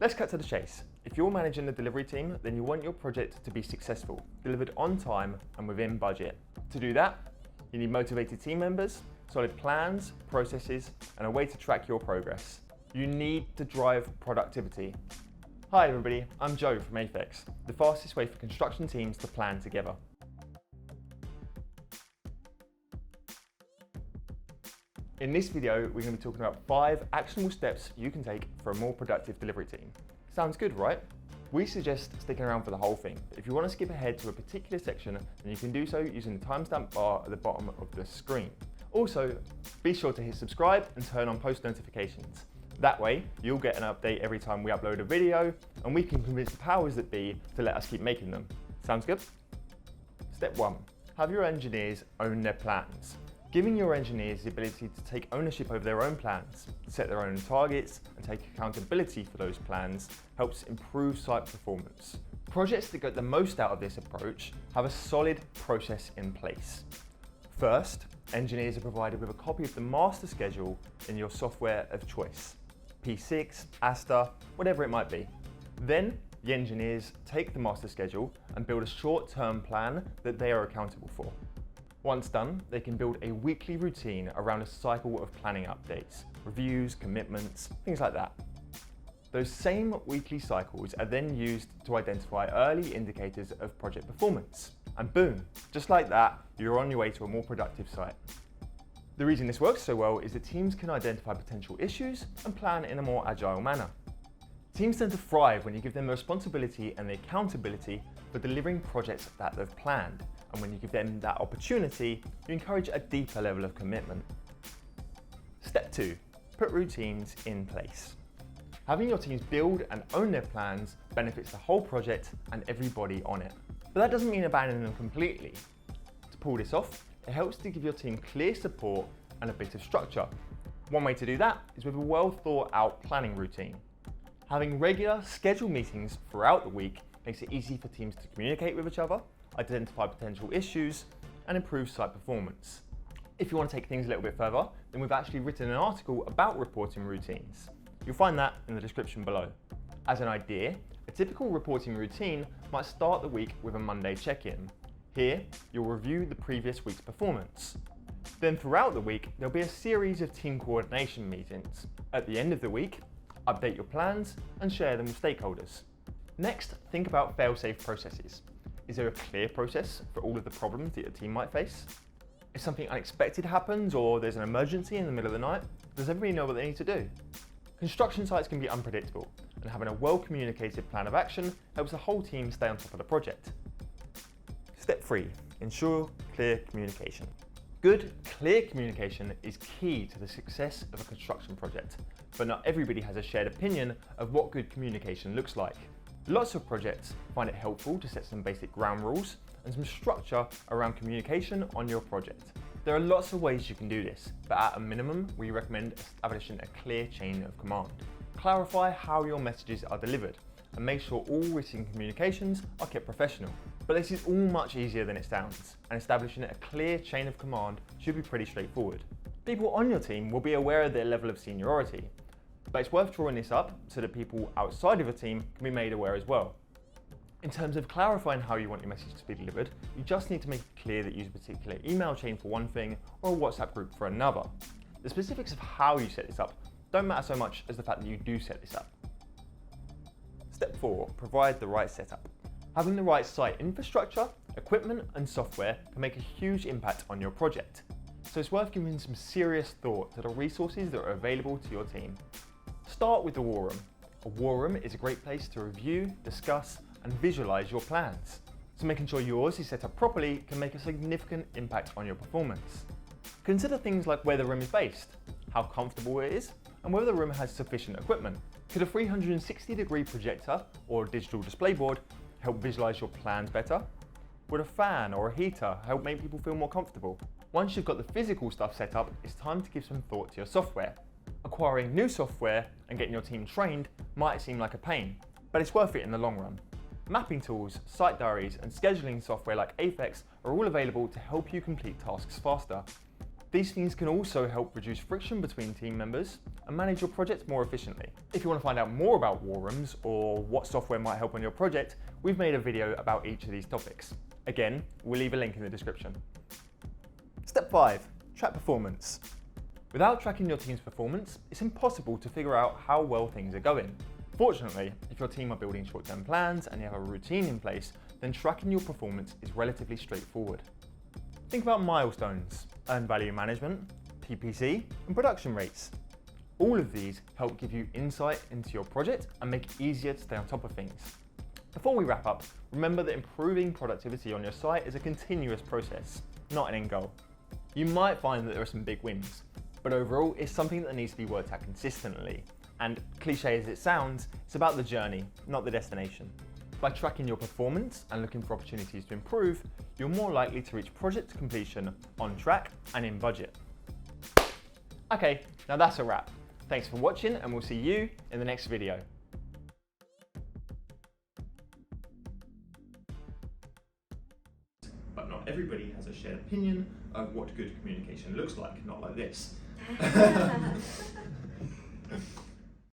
Let's cut to the chase. If you're managing the delivery team, then you want your project to be successful, delivered on time and within budget. To do that, you need motivated team members, solid plans, processes, and a way to track your progress. You need to drive productivity. Hi everybody, I'm Joe from Aphex, the fastest way for construction teams to plan together. In this video, we're going to be talking about 5 actionable steps you can take for a more productive delivery team. Sounds good, right? We suggest sticking around for the whole thing. If you want to skip ahead to a particular section, then you can do so using the timestamp bar at the bottom of the screen. Also, be sure to hit subscribe and turn on post notifications. That way, you'll get an update every time we upload a video, and we can convince the powers that be to let us keep making them. Sounds good? Step 1. Have your engineers own their plans. Giving your engineers the ability to take ownership over their own plans, set their own targets, and take accountability for those plans helps improve site performance. Projects that get the most out of this approach have a solid process in place. First, engineers are provided with a copy of the master schedule in your software of choice. P6, Asta, whatever it might be. Then, the engineers take the master schedule and build a short-term plan that they are accountable for. Once done, they can build a weekly routine around a cycle of planning updates, reviews, commitments, things like that. Those same weekly cycles are then used to identify early indicators of project performance. And boom, just like that, you're on your way to a more productive site. The reason this works so well is that teams can identify potential issues and plan in a more agile manner. Teams tend to thrive when you give them the responsibility and the accountability for delivering projects that they've planned. And when you give them that opportunity, you encourage a deeper level of commitment. Step 2, put routines in place. Having your teams build and own their plans benefits the whole project and everybody on it. But that doesn't mean abandoning them completely. To pull this off, it helps to give your team clear support and a bit of structure. One way to do that is with a well thought out planning routine. Having regular scheduled meetings throughout the week makes it easy for teams to communicate with each other, identify potential issues, and improve site performance. If you want to take things a little bit further, then we've actually written an article about reporting routines. You'll find that in the description below. As an idea, a typical reporting routine might start the week with a Monday check-in. Here, you'll review the previous week's performance. Then throughout the week, there'll be a series of team coordination meetings. At the end of the week, update your plans and share them with stakeholders. Next, think about fail-safe processes. Is there a clear process for all of the problems that your team might face? If something unexpected happens or there's an emergency in the middle of the night, does everybody know what they need to do? Construction sites can be unpredictable, and having a well-communicated plan of action helps the whole team stay on top of the project. Step 3, ensure clear communication. Good, clear communication is key to the success of a construction project, but not everybody has a shared opinion of what good communication looks like. Lots of projects find it helpful to set some basic ground rules and some structure around communication on your project. There are lots of ways you can do this, but at a minimum, we recommend establishing a clear chain of command. Clarify how your messages are delivered and make sure all written communications are kept professional. But this is all much easier than it sounds, and establishing a clear chain of command should be pretty straightforward. People on your team will be aware of their level of seniority, but it's worth drawing this up so that people outside of a team can be made aware as well. In terms of clarifying how you want your message to be delivered, you just need to make it clear that you use a particular email chain for one thing or a WhatsApp group for another. The specifics of how you set this up don't matter so much as the fact that you do set this up. Step 4, provide the right setup. Having the right site infrastructure, equipment, and software can make a huge impact on your project. So it's worth giving some serious thought to the resources that are available to your team. Start with the war room. A war room is a great place to review, discuss, and visualize your plans. So making sure yours is set up properly can make a significant impact on your performance. Consider things like where the room is based, how comfortable it is, and whether the room has sufficient equipment. Could a 360-degree projector or a digital display board help visualize your plans better? Would a fan or a heater help make people feel more comfortable? Once you've got the physical stuff set up, it's time to give some thought to your software. Acquiring new software and getting your team trained might seem like a pain, but it's worth it in the long run. Mapping tools, site diaries, and scheduling software like Aphex are all available to help you complete tasks faster. These things can also help reduce friction between team members and manage your project more efficiently. If you want to find out more about war rooms or what software might help on your project, we've made a video about each of these topics. Again, we'll leave a link in the description. Step 5, track performance. Without tracking your team's performance, it's impossible to figure out how well things are going. Fortunately, if your team are building short-term plans and you have a routine in place, then tracking your performance is relatively straightforward. Think about milestones, earned value management, PPC, and production rates. All of these help give you insight into your project and make it easier to stay on top of things. Before we wrap up, remember that improving productivity on your site is a continuous process, not an end goal. You might find that there are some big wins, but overall it's something that needs to be worked at consistently. And cliche as it sounds, it's about the journey, not the destination. By tracking your performance and looking for opportunities to improve, you're more likely to reach project completion on track and in budget. Okay, now that's a wrap. Thanks for watching and we'll see you in the next video. But not everybody has a shared opinion of what good communication looks like, not like this.